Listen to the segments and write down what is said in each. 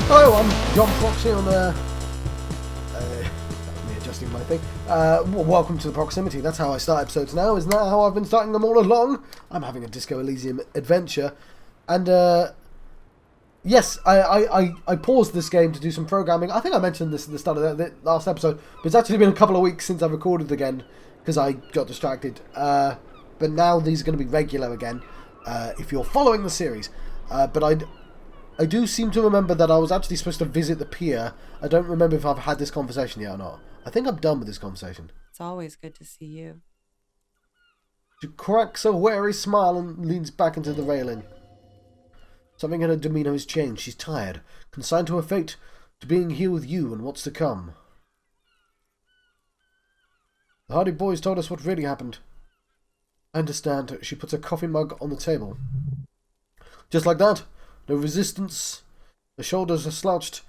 Hello, I'm John Proxy on me adjusting my thing. Welcome to the Proximity. That's how I start episodes now. Isn't that how I've been starting them all along? I'm having a Disco Elysium adventure. And, yes, I paused this game to do some programming. I think I mentioned this at the start of the last episode, but it's actually been a couple of weeks since I recorded again, because I got distracted. But now these are going to be regular again, if you're following the series. But I do seem to remember that I was actually supposed to visit the pier. I don't remember if I've had this conversation yet or not. I think I'm done with this conversation. It's always good to see you. She cracks a wary smile and leans back into the railing. Something in her demeanour has changed. She's tired, consigned to her fate, to being here with you and what's to come. The Hardy boys told us what really happened. I understand. She puts a coffee mug on the table. Just like that. No resistance. Her shoulders are slouched.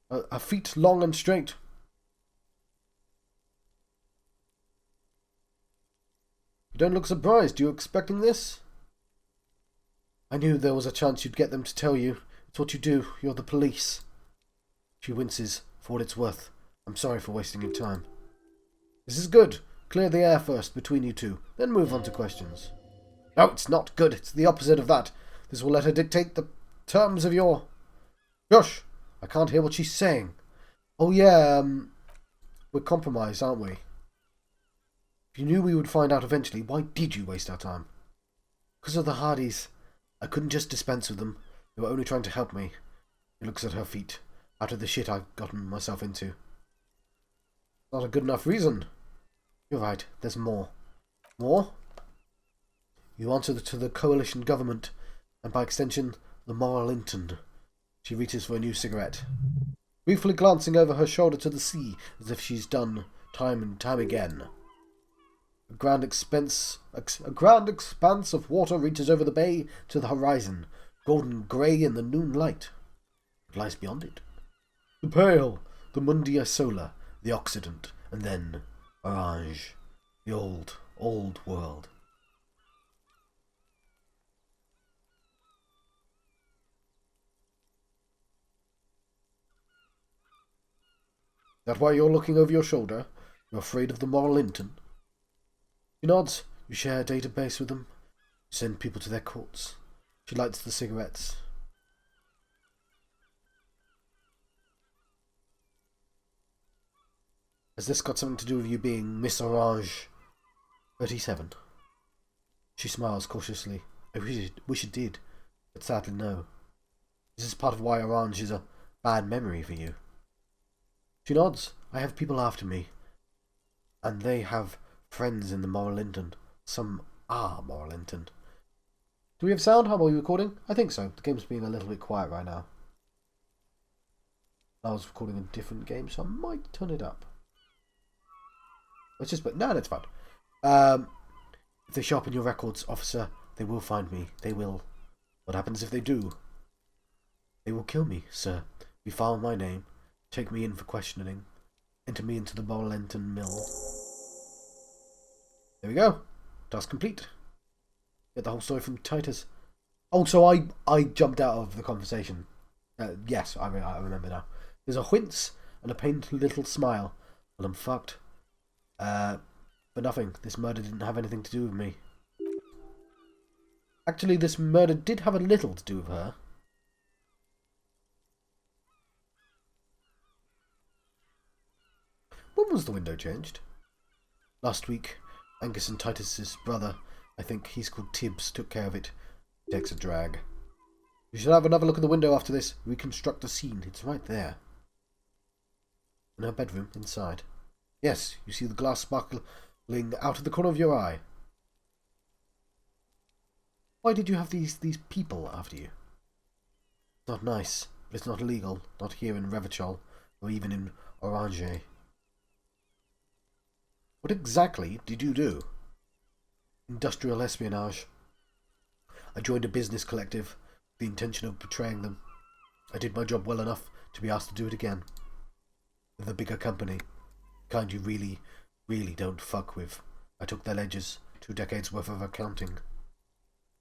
Her feet long and straight. You don't look surprised. You expecting this? I knew there was a chance you'd get them to tell you. It's what you do. You're the police. She winces. For what it's worth. I'm sorry for wasting your time. This is good. Clear the air first between you two. Then move on to questions. No, it's not good. It's the opposite of that. This will let her dictate the terms of your... Josh, I can't hear what she's saying. Oh yeah, we're compromised, aren't we? If you knew we would find out eventually, why did you waste our time? Because of the Hardys. I couldn't just dispense with them. They were only trying to help me. He looks at her feet. Out of the shit I've gotten myself into. Not a good enough reason. You're right, there's more. More? You answer to the coalition government, and by extension, the moral intern. She reaches for a new cigarette, briefly glancing over her shoulder to the sea, as if she's done time and time again. A grand expanse of water reaches over the bay to the horizon, golden grey in the noon light. What lies beyond it? The pale, the mundia solar, the Occident, and then Orange, the old, old world. That why you're looking over your shoulder? You're afraid of the moral intern? She nods. You share a database with them. You send people to their courts. She lights the cigarettes. Has this got something to do with you being Miss Orange 37? She smiles cautiously. I wish it did, but sadly no. This is part of why Orange is a bad memory for you. She nods. I have people after me. And they have friends in the moral intern. Some are moral intern. Do we have sound? How are we recording? I think so. The game's being a little bit quiet right now. I was recording a different game, so I might turn it up. Let's just put... No, that's fine. If they show up in your records, officer, they will find me. They will. What happens if they do? They will kill me, sir. We file my name. Take me in for questioning. Enter me into the moral intern mill. There we go. Task complete. Get the whole story from Titus. Oh, so I jumped out of the conversation. Yes, I remember now. There's a wince and a pained little smile. Well, I'm fucked. But nothing. This murder didn't have anything to do with me. Actually, this murder did have a little to do with her. When was the window changed? Last week. Angus and Titus's brother, I think he's called Tibbs, took care of it. It takes a drag. You should have another look at the window after this. Reconstruct the scene. It's right there. In her bedroom, inside. Yes, you see the glass sparkling out of the corner of your eye. Why did you have these people after you? Not nice, but it's not illegal. Not here in Revachol, or even in Orange. What exactly did you do? Industrial espionage. I joined a business collective with the intention of betraying them. I did my job well enough to be asked to do it again. With a bigger company. The kind you really, really don't fuck with. I took their ledgers, 2 decades worth of accounting.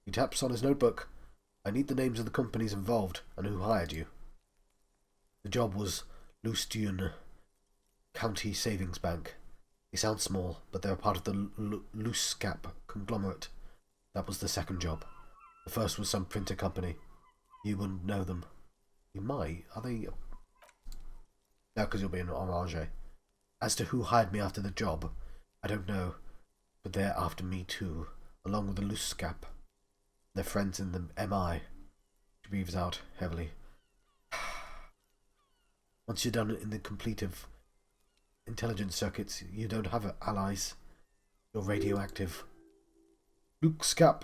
He taps on his notebook. I need the names of the companies involved and who hired you. The job was Elysium County Savings Bank. They sound small, but they're part of the Looscap conglomerate. That was the second job. The first was some printer company. You wouldn't know them. You might. Are they... No, because you'll be an orange. As to who hired me after the job, I don't know. But they're after me too, along with the Looscap. They're friends in the MI. She breathes out heavily. Once you're done in the completive intelligence circuits, you don't have allies. You're radioactive. Looscap.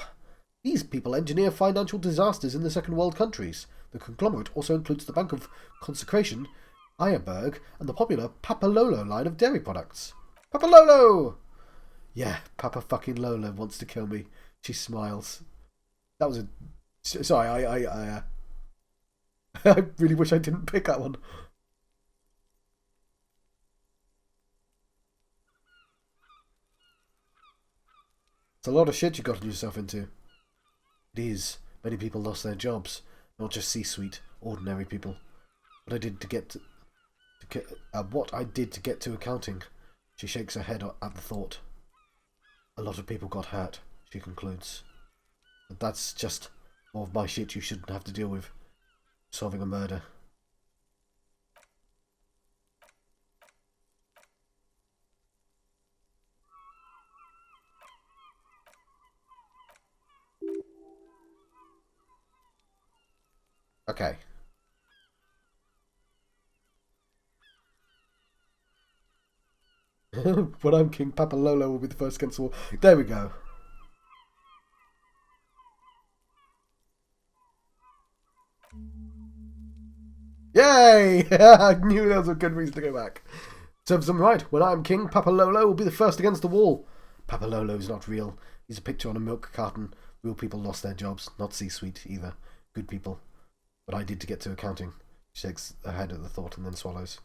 These people engineer financial disasters in the second world countries. The conglomerate also includes the Bank of Consecration, Eierberg, and the popular Papa-Lolo line of dairy products. Papa-Lolo! Yeah, Papa fucking Lola wants to kill me. She smiles. That was a... Sorry, I really wish I didn't pick that one. It's a lot of shit you got yourself into. It is. Many people lost their jobs. Not just C-suite, ordinary people. What I did to get to accounting. She shakes her head at the thought. A lot of people got hurt, she concludes. But that's just more of my shit you shouldn't have to deal with. Solving a murder. Okay. When I'm king, Papa Lolo will be the first against the wall. There we go. Yay! I knew there was a good reason to go back. Serves them right. When I'm king, Papa Lolo will be the first against the wall. Papa Lolo is not real. He's a picture on a milk carton. Real people lost their jobs. Not C-suite either. Good people. What I did to get to accounting. She shakes her head at the thought and then swallows.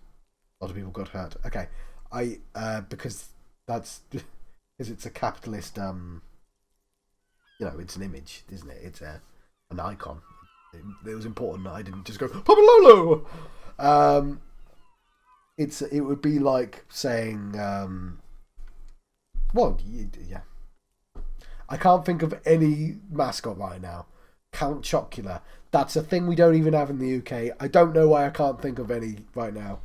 A lot of people got hurt. Okay. Because that's... Because it's a capitalist, it's an image, isn't it? It's an icon. It was important that I didn't just go, Papa Lolo! It would be like saying, yeah. I can't think of any mascot right now. Count Chocula. That's a thing we don't even have in the UK. I don't know why I can't think of any right now.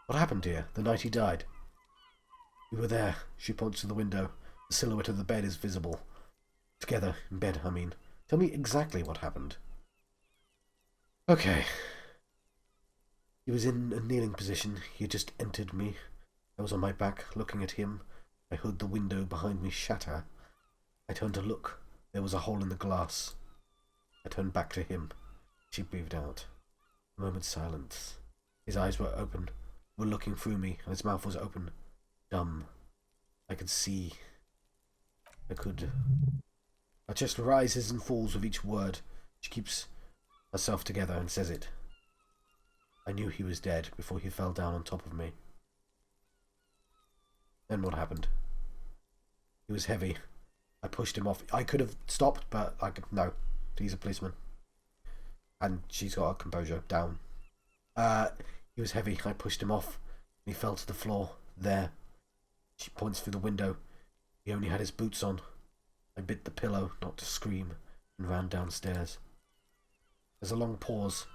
What happened, dear? The night he died? We were there. She points to the window. The silhouette of the bed is visible. Together, in bed, I mean. Tell me exactly what happened. Okay. He was in a kneeling position. He had just entered me. I was on my back, looking at him. I heard the window behind me shatter. I turned to look. There was a hole in the glass. I turned back to him. She breathed out. A moment's silence. His eyes were open, were looking through me, and his mouth was open. Dumb. I could see. Her chest rises and falls with each word. She keeps herself together and says it. I knew he was dead before he fell down on top of me. Then what happened? He was heavy. I pushed him off. I could have stopped, but no. He's a policeman. And she's got her composure down. He was heavy. I pushed him off. And he fell to the floor. There. She points through the window. He only had his boots on. I bit the pillow not to scream and ran downstairs. There's a long pause.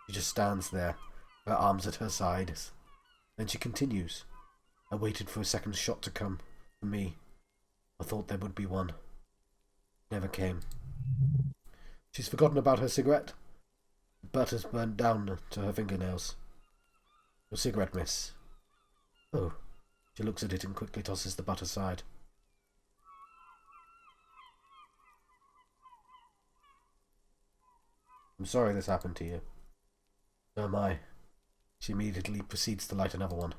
She just stands there, her arms at her sides. Then she continues. I waited for a second shot to come. For me. I thought there would be one. Never came. She's forgotten about her cigarette. The butt has burned down to her fingernails. Your cigarette, miss. Oh. She looks at it and quickly tosses the butt aside. I'm sorry this happened to you. So am I. She immediately proceeds to light another one.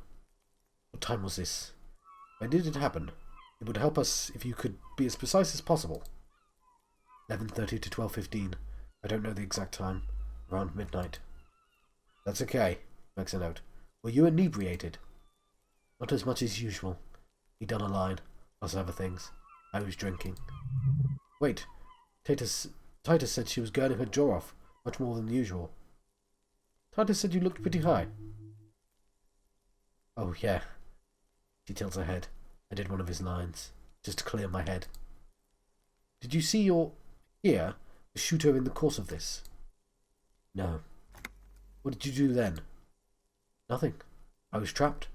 What time was this? When did it happen? It would help us if you could be as precise as possible. 11:30 to 12:15. I don't know the exact time. Around midnight. That's okay, makes a note. Were you inebriated? Not as much as usual. He'd done a line, plus other things. I was drinking. Wait, Titus said she was girding her jaw off, much more than usual. Titus said you looked pretty high. Oh, yeah. She tilts her head. I did one of his lines, just to clear my head. Did you see or hear the shooter in the course of this? No. What did you do then? Nothing. I was trapped.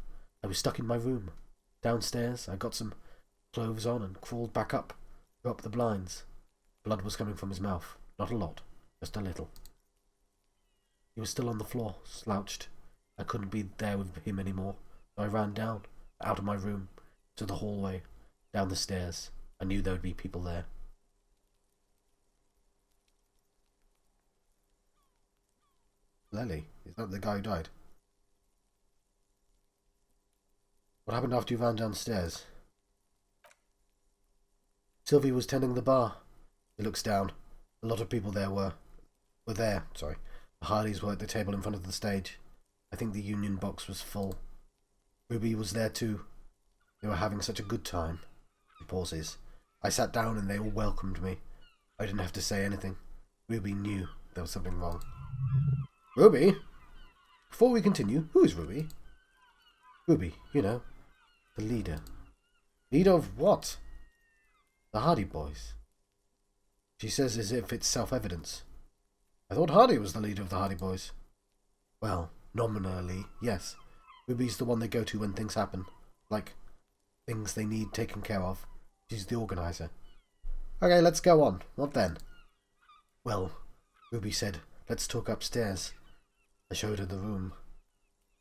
I was stuck in my room. Downstairs, I got some clothes on and crawled back up, drew up the blinds. Blood was coming from his mouth. Not a lot, just a little. He was still on the floor, slouched. I couldn't be there with him anymore, so I ran down, out of my room, to the hallway, down the stairs. I knew there would be people there. Lely, is that the guy who died? What happened after you ran downstairs? Sylvie was tending the bar. He looks down. A lot of people there were there. The Hardys were at the table in front of the stage. I think the union box was full. Ruby was there too. They were having such a good time. He pauses. I sat down and they all welcomed me. I didn't have to say anything. Ruby knew there was something wrong. Ruby? Before we continue, who is Ruby? Ruby, you know, the leader. Leader of what? The Hardy Boys. She says as if it's self-evident. I thought Hardy was the leader of the Hardy Boys. Well, nominally, yes. Ruby's the one they go to when things happen. Like, things they need taken care of. She's the organizer. Okay, let's go on. What then? Well, Ruby said, let's talk upstairs. I showed her the room.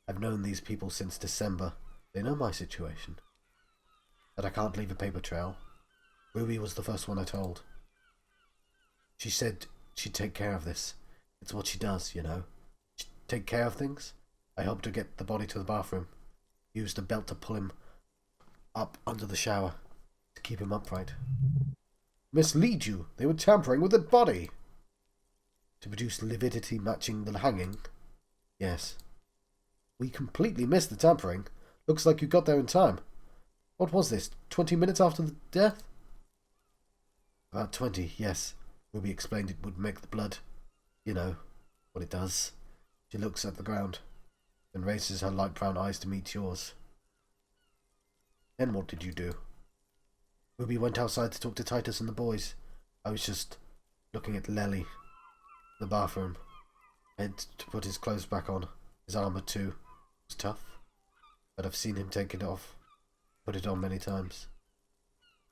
I've known these people since December. They know my situation. That I can't leave a paper trail. Ruby was the first one I told. She said she'd take care of this. It's what she does, you know. She'd take care of things. I helped her get the body to the bathroom. Used a belt to pull him up under the shower. To keep him upright. Mislead you. They were tampering with the body. To produce lividity matching the hanging. Yes. We completely missed the tampering. Looks like you got there in time. What was this? 20 minutes after the death? About 20, yes. Ruby explained it would make the blood. You know, what it does. She looks at the ground, then raises her light brown eyes to meet yours. Then what did you do? Ruby went outside to talk to Titus and the boys. I was just looking at Lely. The bathroom. Had to put his clothes back on. His armour too. It was tough. But I've seen him take it off. Put it on many times.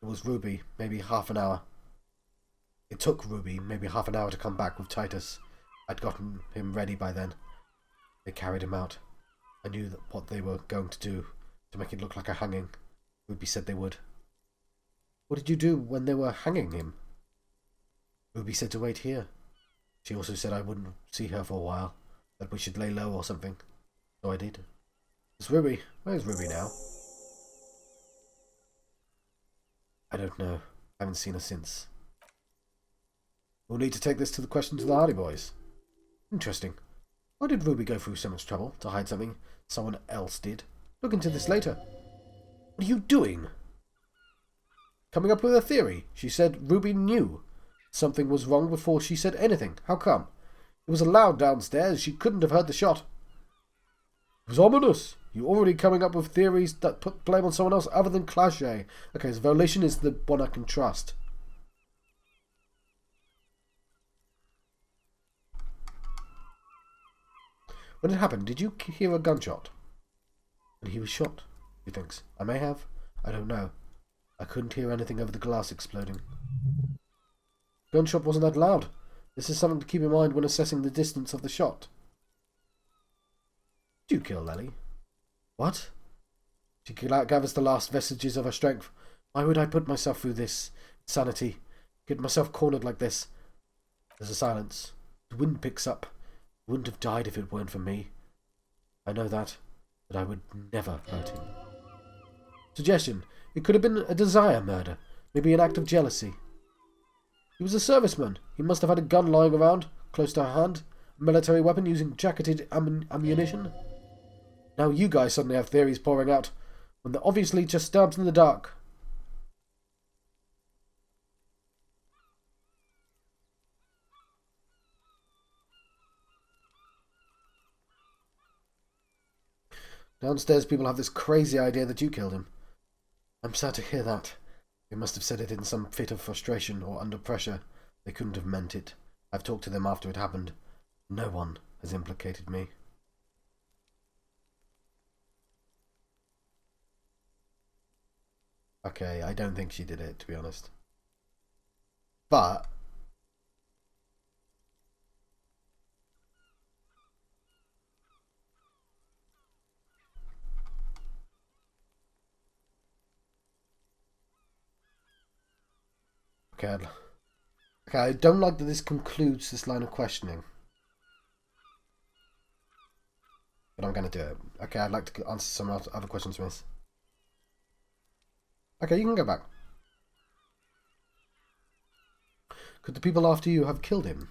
It was Ruby, maybe half an hour. It took Ruby maybe half an hour to come back with Titus. I'd gotten him ready by then. They carried him out. I knew what they were going to do to make it look like a hanging. Ruby said they would. What did you do when they were hanging him? Ruby said to wait here. She also said I wouldn't see her for a while, that we should lay low or something. So I did. It's Ruby. Where's Ruby now? I don't know. I haven't seen her since. We'll need to take this to the questions of the Hardy Boys. Interesting. Why did Ruby go through so much trouble to hide something someone else did? Look into this later. What are you doing? Coming up with a theory. She said Ruby knew something was wrong before she said anything. How come? It was loud downstairs. She couldn't have heard the shot. It was ominous. You already coming up with theories that put blame on someone else other than Clache. Okay, so Violation is the one I can trust. When it happened, did you hear a gunshot? And he was shot, he thinks. I may have. I don't know. I couldn't hear anything over the glass exploding. Gunshot wasn't that loud. This is something to keep in mind when assessing the distance of the shot. Did you kill Lely? What? She gathers the last vestiges of her strength. Why would I put myself through this insanity? Get myself cornered like this? There's a silence. The wind picks up. He wouldn't have died if it weren't for me. I know that, but I would never hurt him. Suggestion. It could have been a desire murder. Maybe an act of jealousy. He was a serviceman. He must have had a gun lying around, close to hand. A military weapon using jacketed ammunition. Now you guys suddenly have theories pouring out, when they're obviously just stabs in the dark. Downstairs people have this crazy idea that you killed him. I'm sad to hear that. They must have said it in some fit of frustration or under pressure. They couldn't have meant it. I've talked to them after it happened. No one has implicated me. Okay, I don't think she did it, to be honest. But okay, I don't like that this concludes this line of questioning. But I'm going to do it. Okay, I'd like to answer some other questions, miss. Okay, you can go back. Could the people after you have killed him?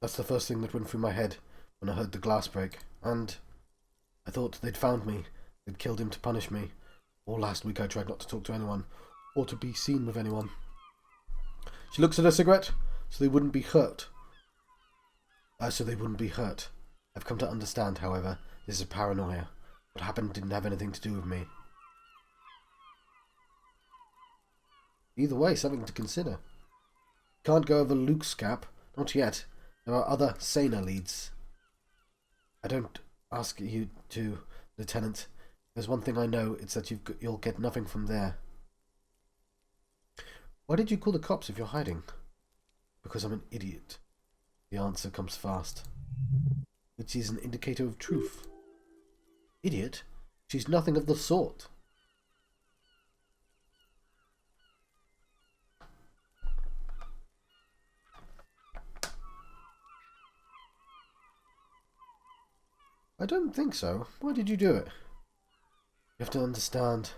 That's the first thing that went through my head when I heard the glass break. And I thought they'd found me. They'd killed him to punish me. All last week I tried not to talk to anyone or to be seen with anyone. She looks at her cigarette so they wouldn't be hurt. I've come to understand, however, this is paranoia. What happened didn't have anything to do with me. Either way, something to consider. Can't go over Luke's gap. Not yet. There are other, saner leads. I don't ask you to, Lieutenant. There's one thing I know, it's that you'll get nothing from there. Why did you call the cops if you're hiding? Because I'm an idiot. The answer comes fast. Which is an indicator of truth. Idiot? She's nothing of the sort. I don't think so. Why did you do it? You have to understand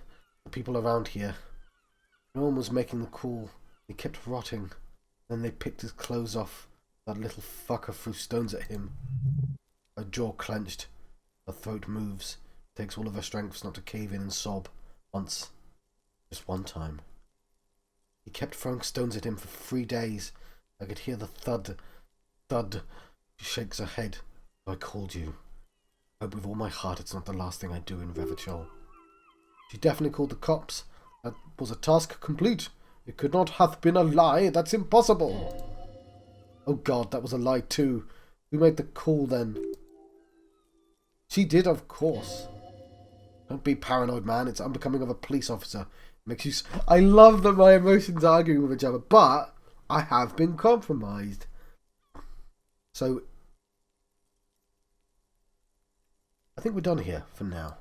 the people around here. No one was making the call. He kept rotting. Then they picked his clothes off. That little fucker threw stones at him. Her jaw clenched. Her throat moves. It takes all of her strength not to cave in and sob. Once. Just one time. He kept throwing stones at him for 3 days. I could hear the thud. Thud. She shakes her head. I called you. I hope with all my heart it's not the last thing I do in Revachol. She definitely called the cops. That was a task complete. It could not have been a lie. That's impossible. Oh God, that was a lie too. Who made the call then? She did, of course. Don't be paranoid, man. It's unbecoming of a police officer. It makes you... I love that my emotions are arguing with each other, but I have been compromised. So, I think we're done here for now.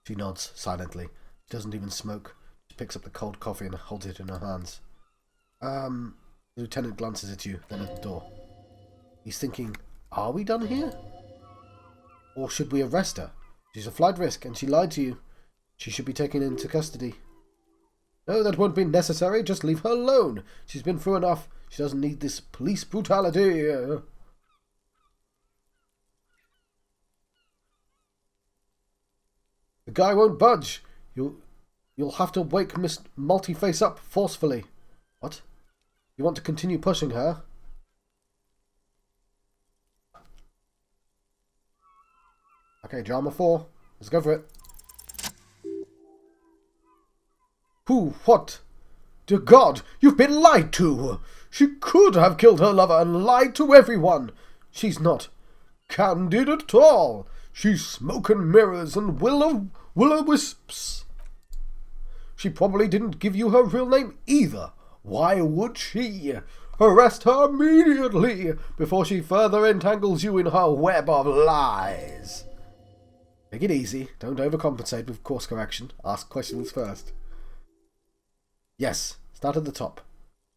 She nods silently. She doesn't even smoke. She picks up the cold coffee and holds it in her hands. The lieutenant glances at you, then at the door. He's thinking, are we done here? Or should we arrest her? She's a flight risk and she lied to you. She should be taken into custody. No, that won't be necessary. Just leave her alone. She's been through enough. She doesn't need this police brutality. The guy won't budge. You'll have to wake Miss Multiface up forcefully. What? You want to continue pushing her? Okay, drama 4. Let's go for it. Who? What? Dear God, you've been lied to! She could have killed her lover and lied to everyone! She's not candid at all! She's smoke and mirrors and will-o'-wisps! She probably didn't give you her real name either. Why would she? Arrest her immediately before she further entangles you in her web of lies. Take it easy. Don't overcompensate with course correction. Ask questions first. Yes, start at the top.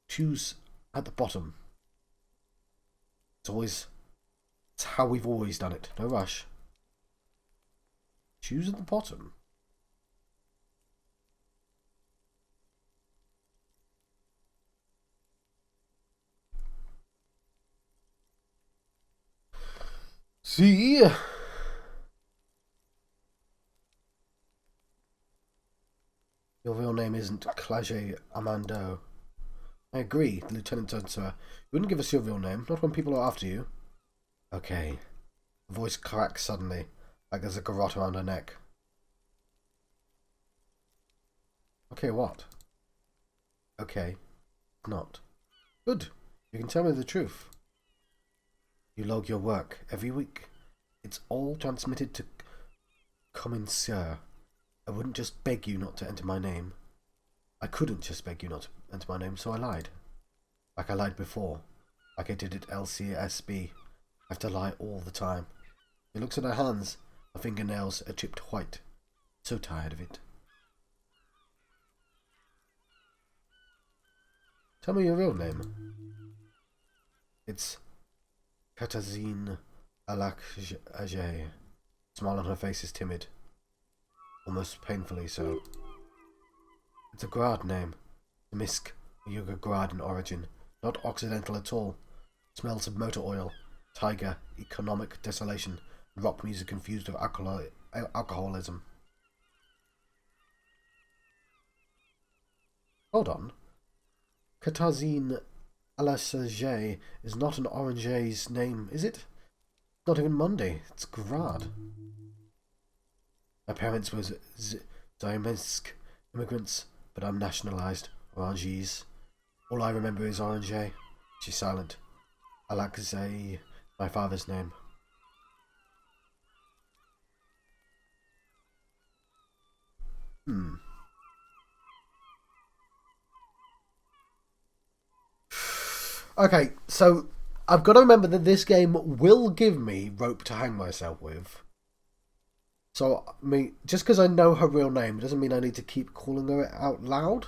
Choose at the bottom. It's how we've always done it. No rush. Choose at the bottom. See? Your real name isn't Clage Amando. I agree, the lieutenant turned to her. You wouldn't give us your real name, not when people are after you. Okay, The voice cracks suddenly, like there's a garrote around her neck. Okay, what? Okay, not. Good. You can tell me the truth. You log your work every week. It's all transmitted to Commissaire. I wouldn't just beg you not to enter my name. I couldn't just beg you not to enter my name, so I lied. Like I lied before. Like I did at LCSB. I have to lie all the time. He looks at her hands. Her fingernails are chipped white. So tired of it. Tell me your real name. It's Katazine Alakajay. Smile on her face is timid. Almost painfully so. It's a Grad name. Misk, Yuga Grad in origin. Not Occidental at all. Smells of motor oil, tiger, economic desolation, and rock music infused with alcoholism. Hold on. Katazine Alasajay is not an orange's name, is it? Not even Monday. It's Grad. My parents were Ziominsk immigrants, but I'm nationalized. Oranges. All I remember is Orange. She's silent. Alakazay, my father's name. Okay, so I've got to remember that this game will give me rope to hang myself with. So, I mean, just because I know her real name doesn't mean I need to keep calling her out loud.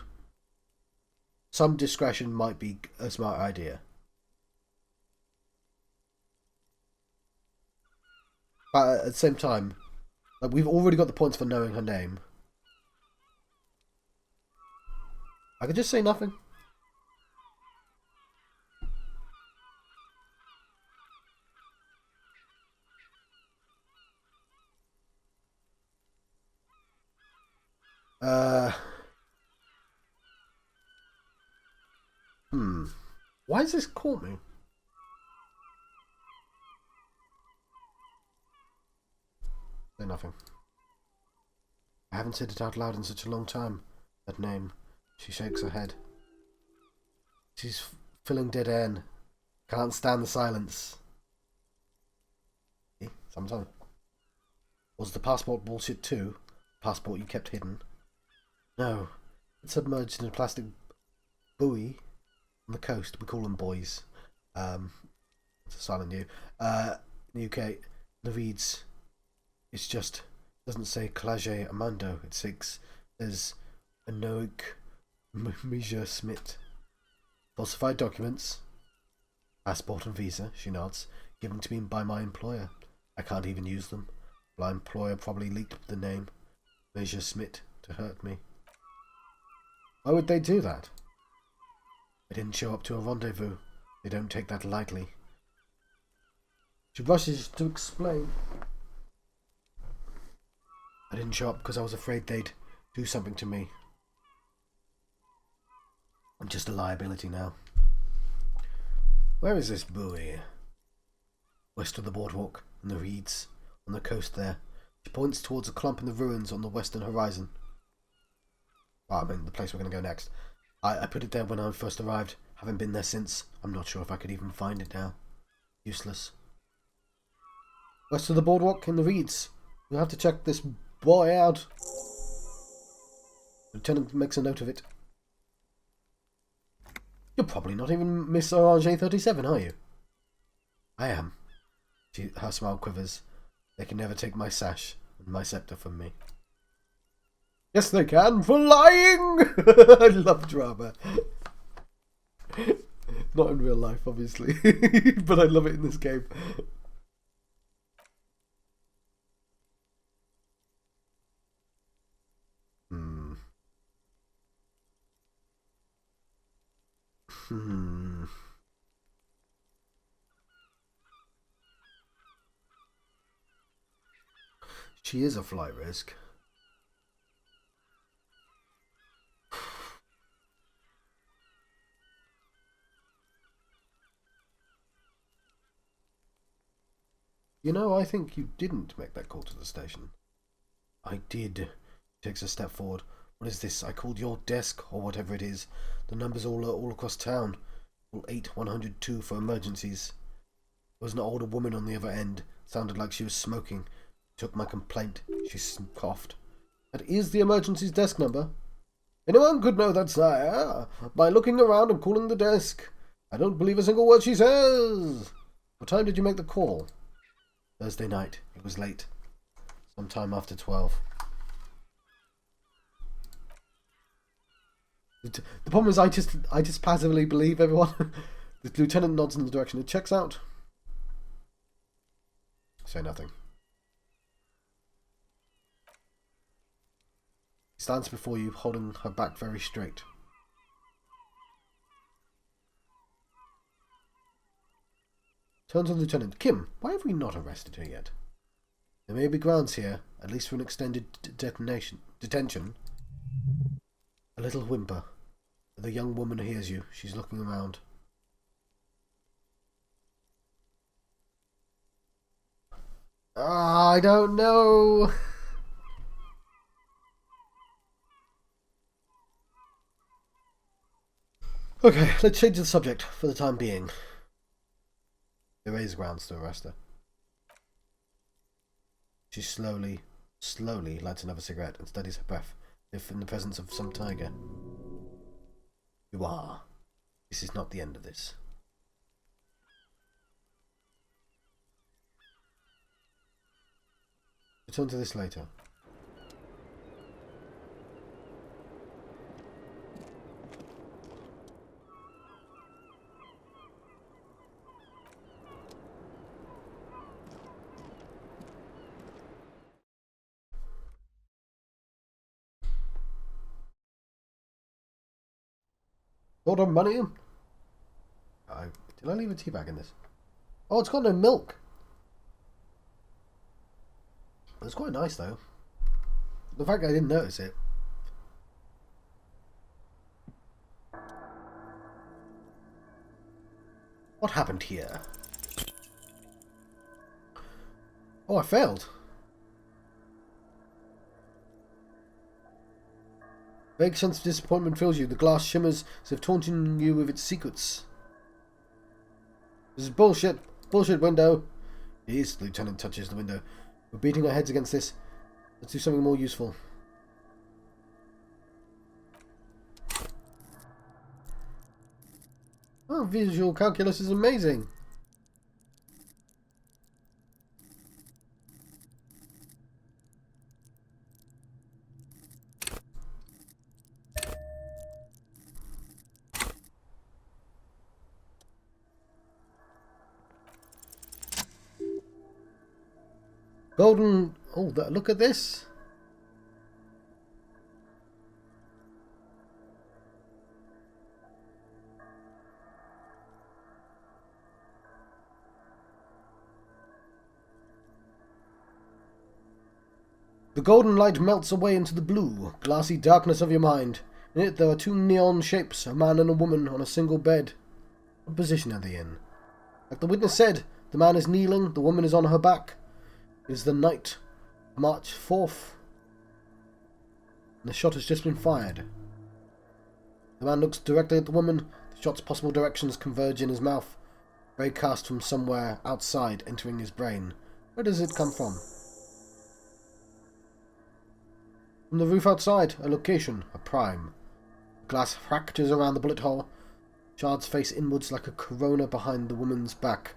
Some discretion might be a smart idea. But at the same time, like, we've already got the points for knowing her name. I could just say nothing. Why has this caught me? Say nothing. I haven't said it out loud in such a long time. That name. She shakes her head. She's filling dead air. Can't stand the silence. Sometimes. Was the passport bullshit too? Passport you kept hidden? No. It's submerged in a plastic buoy on the coast. We call them boys. It's a silent U. In the UK, the reads. It's just doesn't say Clage Amando. It says Anoik Mija Smith. Falsified documents. Passport and visa, she nods. Given to me by my employer. I can't even use them. My employer probably leaked the name Mija Smith to hurt me. Why would they do that? I didn't show up to a rendezvous. They don't take that lightly. She rushes to explain. I didn't show up because I was afraid they'd do something to me. I'm just a liability now. Where is this buoy? West of the boardwalk, in the reeds, on the coast there. She points towards a clump in the ruins on the western horizon. Well, I mean, the place we're going to go next. I put it there when I first arrived. Haven't been there since. I'm not sure if I could even find it now. Useless. West of the boardwalk, in the reeds. We'll have to check this boy out. Lieutenant makes a note of it. You're probably not even Miss Orange 37, are you? I am. Her smile quivers. They can never take my sash and my scepter from me. Yes, they can, for lying! I love drama. Not in real life, obviously. But I love it in this game. She is a flight risk. You know, I think you didn't make that call to the station. I did. He takes a step forward. What is this? I called your desk, or whatever it is. The numbers all across town. Call 8102 for emergencies. There was an older woman on the other end. Sounded like she was smoking. Took my complaint. She coughed. That is the emergencies desk number. Anyone could know that, sire, by looking around and calling the desk. I don't believe a single word she says. What time did you make the call? Thursday night. It was late. Sometime after 12. The problem is I just passively believe everyone. The lieutenant nods in the direction it checks out. Say nothing. He stands before you, holding her back very straight. Turns to the lieutenant. Kim, why have we not arrested her yet? There may be grounds here, at least for an extended detention. A little whimper. The young woman hears you. She's looking around. I don't know. Okay, let's change the subject for the time being. There is grounds to arrest her. She slowly lights another cigarette and steadies her breath, as if in the presence of some tiger. You are. This is not the end of this. Return to this later. Order money? Did I leave a tea bag in this? Oh, it's got no milk. It's quite nice though. The fact I didn't notice it. What happened here? Oh, I failed. Vague sense of disappointment fills you. The glass shimmers as if taunting you with its secrets. This is bullshit. Bullshit, window. It is. The lieutenant touches the window. We're beating our heads against this. Let's do something more useful. Oh, visual calculus is amazing. Golden... Oh, look at this. The golden light melts away into the blue, glassy darkness of your mind. In it there are two neon shapes, a man and a woman on a single bed. What position are they in? Like the witness said, the man is kneeling, the woman is on her back. It is the night, March 4th. And the shot has just been fired. The man looks directly at the woman. The shot's possible directions converge in his mouth. Ray cast from somewhere outside, entering his brain. Where does it come from? From the roof outside, a location, a prime. Glass fractures around the bullet hole. Shards face inwards like a corona behind the woman's back.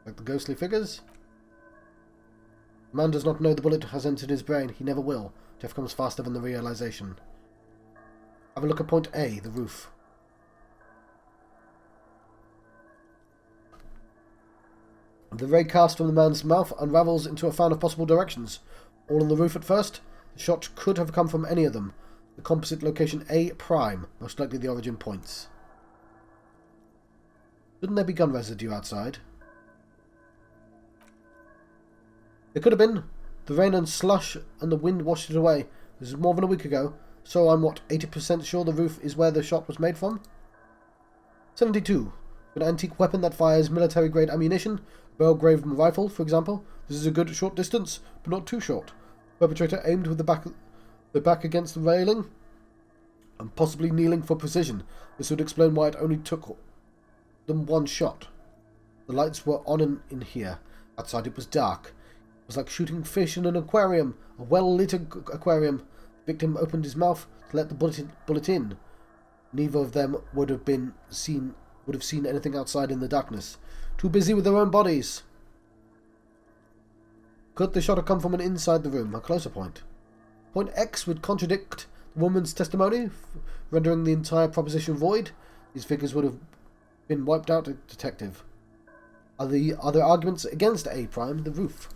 Like the ghostly figures? The man does not know the bullet has entered his brain. He never will. Death comes faster than the realization. Have a look at point A, the roof. The ray cast from the man's mouth unravels into a fan of possible directions. All on the roof at first. The shot could have come from any of them. The composite location A prime, most likely the origin points. Shouldn't there be gun residue outside? It could have been. The rain and slush and the wind washed it away. This is more than a week ago, so I'm, 80% sure the roof is where the shot was made from? 72. An antique weapon that fires military-grade ammunition, a well-graved rifle, for example. This is a good short distance, but not too short. Perpetrator aimed with the back against the railing, and possibly kneeling for precision. This would explain why it only took them one shot. The lights were on in here. Outside it was dark. It was like shooting fish in an aquarium, a well-lit aquarium. The victim opened his mouth to let the bullet in. Neither of them would have seen anything outside in the darkness. Too busy with their own bodies. Could the shot have come from an inside the room? A closer point. Point X would contradict the woman's testimony, rendering the entire proposition void. These figures would have been wiped out, detective. Are the other arguments against A prime the roof?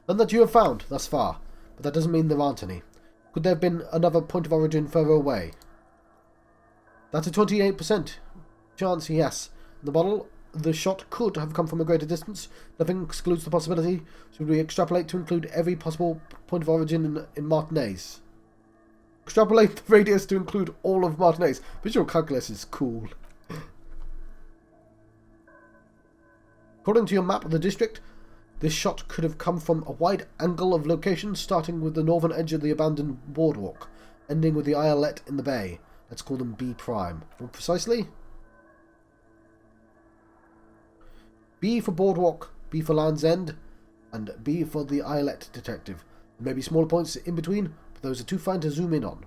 None that you have found thus far, but that doesn't mean there aren't any. Could there have been another point of origin further away? That's a 28% chance, yes. In the model, the shot could have come from a greater distance. Nothing excludes the possibility. Should we extrapolate to include every possible point of origin in Martinez? Extrapolate the radius to include all of Martinez. Visual calculus is cool. According to your map of the district, this shot could have come from a wide angle of location, starting with the northern edge of the abandoned boardwalk, ending with the islet in the bay. Let's call them B prime. More precisely, B for boardwalk, B for Land's End, and B for the islet, detective. There may be smaller points in between, but those are too fine to zoom in on.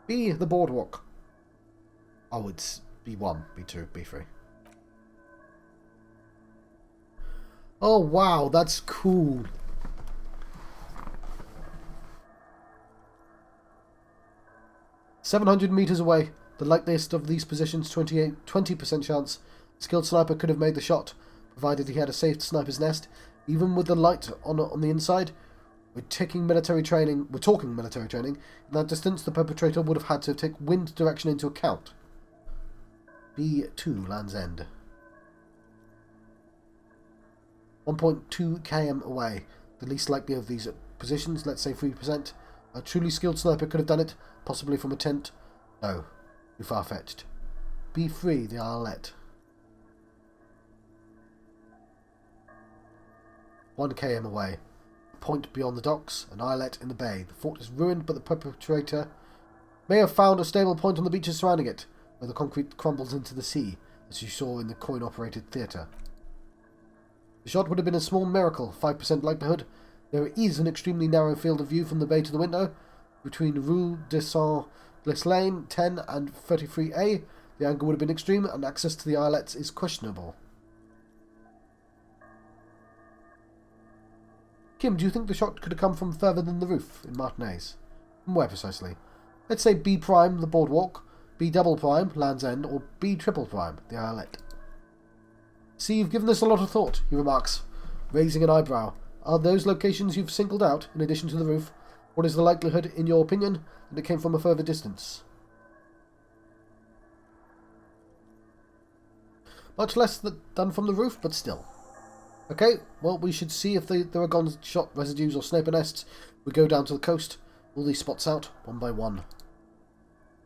B, the boardwalk. Oh, it's B1, B2, B3. Oh, wow, that's cool. "700 meters away. The likeliest of these positions, 20% chance. A skilled sniper could have made the shot, provided he had a safe sniper's nest. Even with the light on the inside, we're talking military training. In that distance, the perpetrator would have had to take wind direction into account. B2, Land's End. 1.2 km away. The least likely of these positions, let's say 3%. A truly skilled sniper could have done it, possibly from a tent. No, too far-fetched. B3, the islet. 1 km away. A point beyond the docks, an islet in the bay. The fort is ruined, but the perpetrator may have found a stable point on the beaches surrounding it, where the concrete crumbles into the sea, as you saw in the coin-operated theatre. The shot would have been a small miracle, 5% likelihood. There is an extremely narrow field of view from the bay to the window. Between Rue de Saint-Ghislain 10 and 33A, the angle would have been extreme, and access to the islets is questionable. Kim, do you think the shot could have come from further than the roof in Martinez? From where precisely? Let's say B prime, the boardwalk, B double prime, Land's End, or B triple prime, the islet. See, you've given this a lot of thought, he remarks, raising an eyebrow. Are those locations you've singled out, in addition to the roof? What is the likelihood, in your opinion, that it came from a further distance? Much less than from the roof, but still. Okay, well, we should see if there are gunshot residues or sniper nests. We go down to the coast, all these spots out, one by one.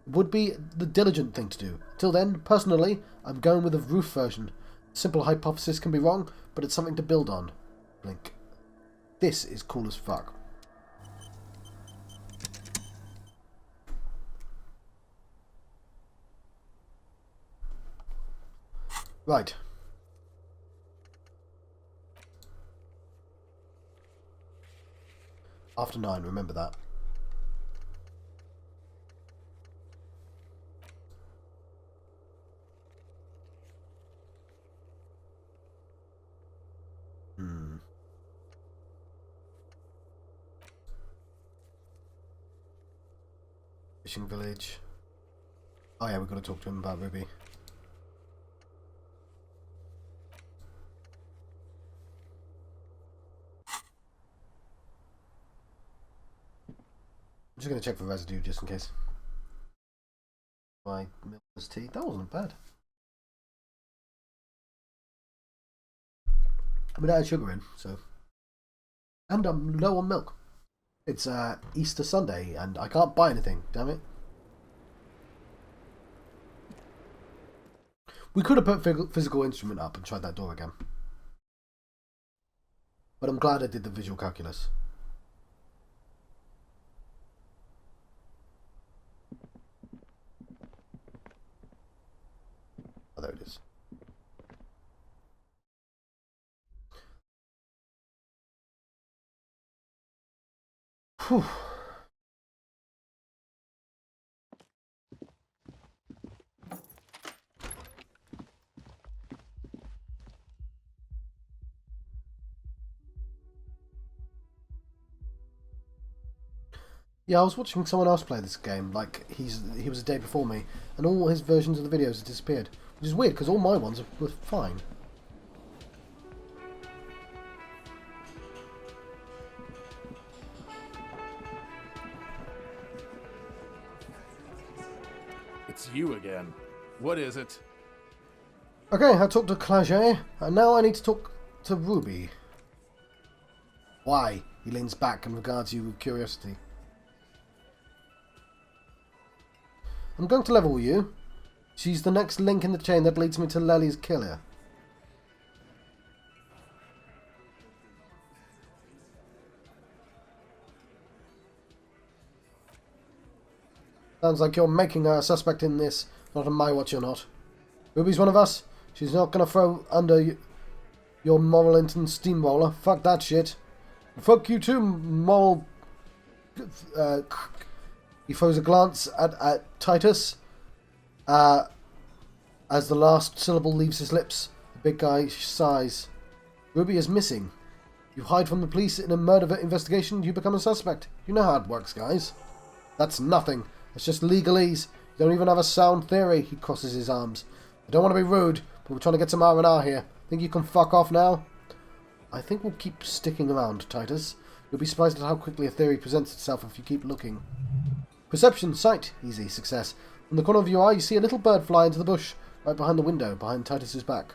It would be the diligent thing to do. Till then, personally, I'm going with the roof version. Simple hypothesis can be wrong, but it's something to build on. Blink. This is cool as fuck. Right. After 9, remember that. Fishing village. Oh yeah, we've got to talk to him about Ruby. I'm just going to check for residue just in case. My milk's tea. That wasn't bad. I mean, I had sugar in, so. And I'm low on milk. It's Easter Sunday, and I can't buy anything, damn it. We could have put physical instrument up and tried that door again. But I'm glad I did the visual calculus. Oh, there it is. Whew. Yeah, I was watching someone else play this game, like he was a day before me, and all his versions of the videos had disappeared. Which is weird, because all my ones were fine. It's you again. What is it? Okay, I talked to Claget, and now I need to talk to Ruby. Why? He leans back and regards you with curiosity. I'm going to level you. She's the next link in the chain that leads me to Lely's killer. Sounds like you're making her a suspect in this. Not on my watch, you're not. Ruby's one of us. She's not going to throw under your moral intent steamroller. Fuck that shit. Fuck you too, moral... He throws a glance at Titus. As the last syllable leaves his lips, the big guy sighs. Ruby is missing. You hide from the police in a murder investigation, you become a suspect. You know how it works, guys. That's nothing. It's just legalese. You don't even have a sound theory. He crosses his arms. I don't want to be rude, but we're trying to get some R&R here. Think you can fuck off now? I think we'll keep sticking around, Titus. You'll be surprised at how quickly a theory presents itself if you keep looking. Perception, sight, easy, success. From the corner of your eye, you see a little bird fly into the bush, right behind the window, behind Titus's back.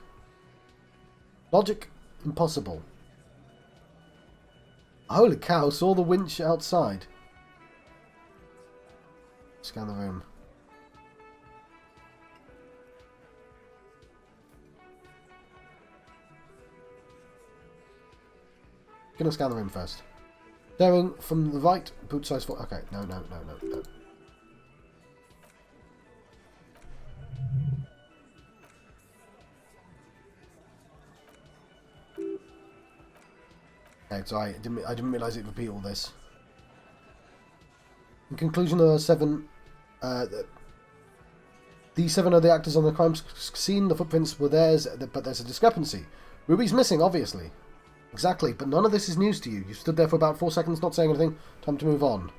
Logic, impossible. Holy cow, saw the winch outside. Scan the room. Gonna scan the room first. Staring from the right, boot size 4. Okay, no. Okay, sorry, I didn't realise it'd repeat all this. In conclusion, there are 7. These 7 are the actors on the crime scene. The footprints were theirs, but there's a discrepancy. Ruby's missing, obviously. Exactly, but none of this is news to you. You stood there for about 4 seconds, not saying anything. Time to move on.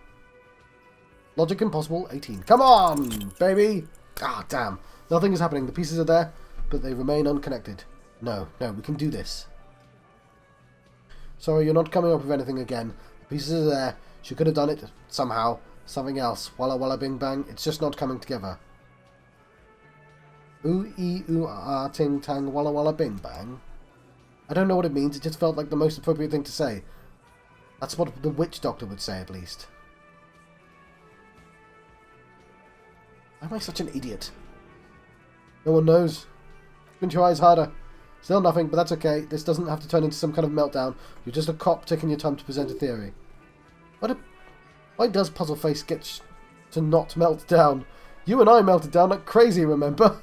Logic impossible, 18. Come on, baby! Ah, damn. Nothing is happening. The pieces are there, but they remain unconnected. No, we can do this. Sorry, you're not coming up with anything again. The pieces are there. She could have done it somehow. Something else. Walla walla bing bang. It's just not coming together. Ooh ee ooh ah ting tang walla walla bing bang. I don't know what it means, it just felt like the most appropriate thing to say. That's what the witch doctor would say, at least. Why am I such an idiot? No one knows. Squint your eyes harder. Still nothing, but that's okay. This doesn't have to turn into some kind of meltdown. You're just a cop taking your time to present a theory. Why does Puzzle Face get to not melt down? You and I melted down like crazy, remember?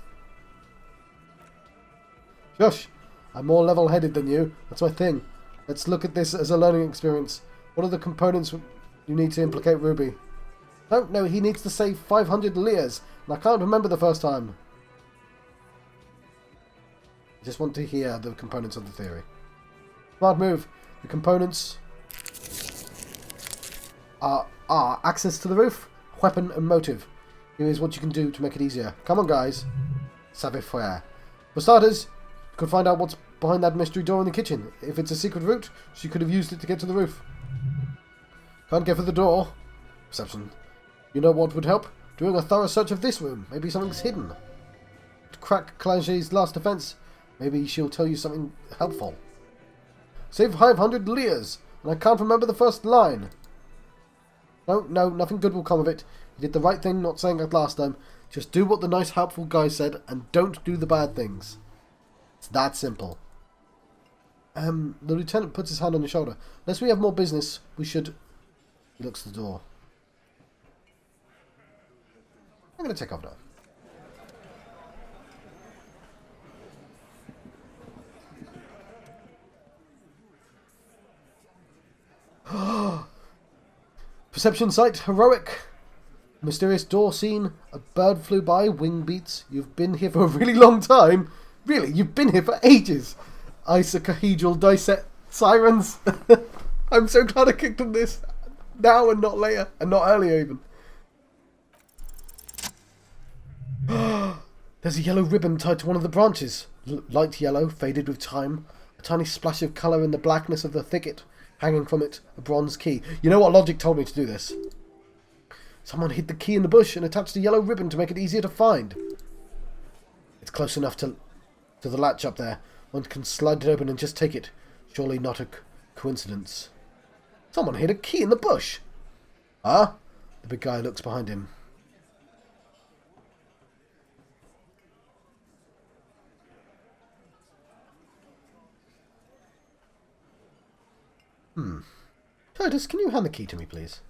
Shush. I'm more level-headed than you. That's my thing. Let's look at this as a learning experience. What are the components you need to implicate Ruby? No, he needs to save 500 liers, and I can't remember the first time. I just want to hear the components of the theory. Smart move. The components are access to the roof, weapon, and motive. Here is what you can do to make it easier. Come on, guys. Savez faire. For starters, you could find out what's behind that mystery door in the kitchen. If it's a secret route, she could have used it to get to the roof. Can't get through the door. Perception. You know what would help? Doing a thorough search of this room. Maybe something's hidden. To crack Claget's last defense, maybe she'll tell you something helpful. Save 500 liers, and I can't remember the first line. No, nothing good will come of it. You did the right thing not saying it last time. Just do what the nice, helpful guy said and don't do the bad things. It's that simple. The lieutenant puts his hand on your shoulder. Unless we have more business, we should... He looks at the door. I'm going to take off now. Perception sight, heroic. Mysterious door seen. A bird flew by, wing beats. You've been here for a really long time. Really, you've been here for ages. Isocahedral dissect sirens. I'm so glad I kicked on this now and not later, and not earlier even. There's a yellow ribbon tied to one of the branches. Light yellow, faded with time. A tiny splash of colour in the blackness of the thicket. Hanging from it, a bronze key. You know what logic told me to do this? Someone hid the key in the bush and attached a yellow ribbon to make it easier to find. It's close enough to the latch up there. One can slide it open and just take it. Surely not a coincidence. Someone hid a key in the bush. Huh? The big guy looks behind him. Titus, can you hand the key to me, please?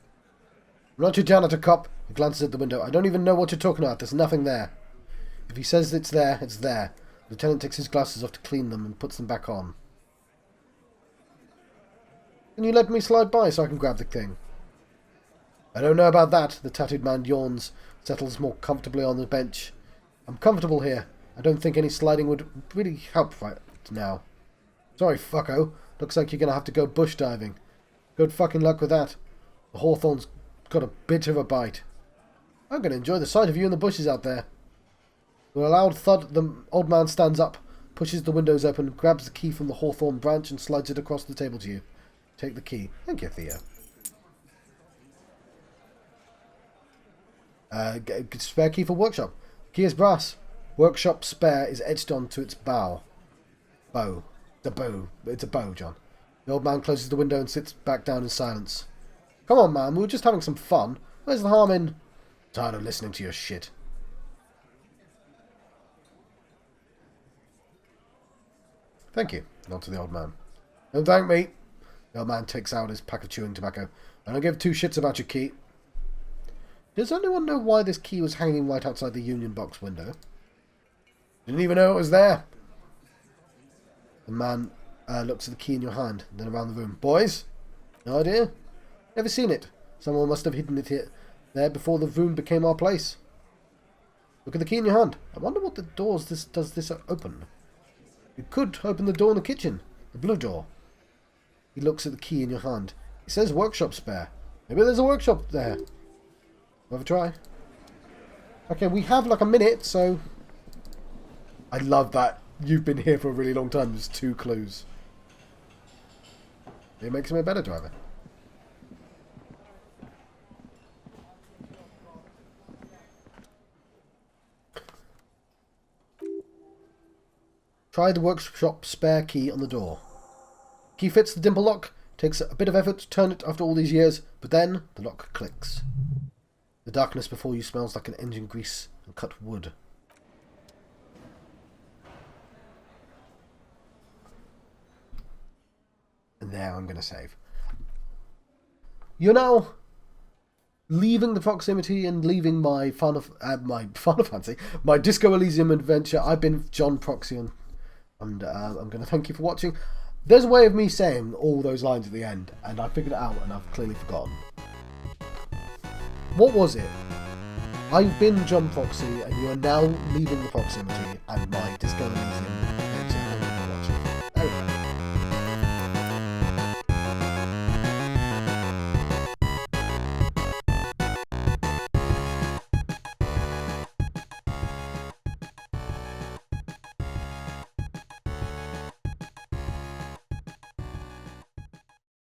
I'm not your janitor, cop. He glances at the window. I don't even know what you're talking about. There's nothing there. If he says it's there, it's there. The lieutenant takes his glasses off to clean them and puts them back on. Can you let me slide by so I can grab the thing? I don't know about that. The tattooed man yawns, settles more comfortably on the bench. I'm comfortable here. I don't think any sliding would really help right now. Sorry, fucko. Looks like you're going to have to go bush diving. Good fucking luck with that. The hawthorn's got a bit of a bite. I'm going to enjoy the sight of you in the bushes out there. With a loud thud, the old man stands up, pushes the windows open, grabs the key from the hawthorn branch and slides it across the table to you. Take the key. Thank you, Theo. Spare key for workshop. Key is brass. Workshop spare is etched onto its bow. Bow. It's a bow, John. The old man closes the window and sits back down in silence. Come on, man. We were just having some fun. Where's the harm in... Tired of listening to your shit. Thank you. Nod to the old man. Don't thank me. The old man takes out his pack of chewing tobacco. I don't give two shits about your key. Does anyone know why this key was hanging right outside the union box window? Didn't even know it was there. The man looks at the key in your hand, then around the room. Boys? No idea? Never seen it. Someone must have hidden it there before the room became our place. Look at the key in your hand. I wonder what the doors does this open. You could open the door in the kitchen. The blue door. He looks at the key in your hand. It says workshop spare. Maybe there's a workshop there. Have a try. Okay, we have like a minute, so... I love that. You've been here for a really long time. There's 2 clues. It makes me a better driver. Try the workshop spare key on the door. Key fits the dimple lock. Takes a bit of effort to turn it after all these years, but then the lock clicks. The darkness before you smells like an engine grease and cut wood. And there I'm going to save. You're now leaving the proximity and leaving my fancy, my Disco Elysium adventure. I've been John Proxy, and I'm going to thank you for watching. There's a way of me saying all those lines at the end, and I figured it out, and I've clearly forgotten. What was it? I've been John Proxy, and you are now leaving the proximity and my Disco Elysium